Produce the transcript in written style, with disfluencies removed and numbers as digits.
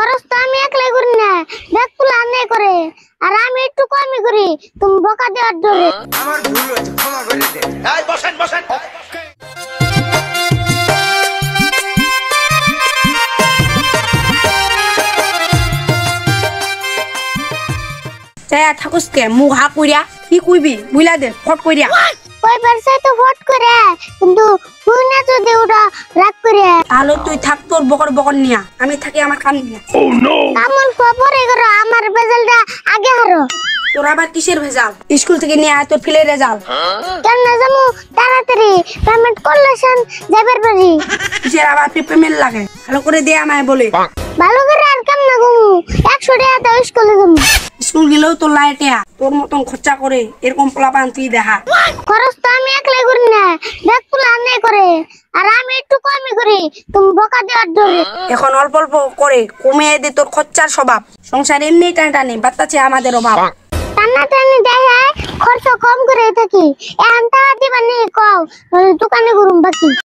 খরচ তো আমি একলাই করি না, ব্যাগগুলো আনে করে, আর আমি একটু কমই করি তুমি বকা দেওয়ার জন্য। আমার ভুল হয়েছে, ক্ষমা করে দে। এই বসেন বসেন। থাকুসকে মুখ হা কইরা কি কইবি বুইলা দে ফট কইরা ওই পারছে তো ফট করে, কিন্তু তুই না যদি ওটা রাগ করে। তাহলে তুই থাক তোর বকর বকর নিয়া, আমি থাকি আমার কাম নিয়া। কামল পরে করো, আমার বেজালটা আগে হারো। তোর আবার কিসের ভেজাল? স্কুল থেকে নিয়ে আয় তোর ফিলে রেজাল্ট। কেন না যাবো তাড়াতাড়ি পেমেন্ট করলে যাবার পারি। কিসের আবার পেমেন্ট লাগে? ভালো করে দে আমায় বলে। ভালো করে আর কেমন না ঘুমু, 100 টাকা তো স্কুলে যাবো। স্কুল গেলেও তোর লাইটেয়া তোর মতন খরচা করে এরকম পোলাপান তুই দেখা। খরচ তো আমি একলাই করি না, ব্যাগগুলো আনে করে, আর আমি একটু কমই করি তুমি বকা দেওয়ার জন্য। এখন অল্প অল্প করে কমিয়ে দে তোর খরচার স্বভাব। সংসার এমনি টানটানি বাচ্চাছে আমাদের অভাব। টানাটানি দেখে খরচ কম করে থাকি, এখন টাকা দিবা নেই কও, দোকানে ঘুরুম বাকি।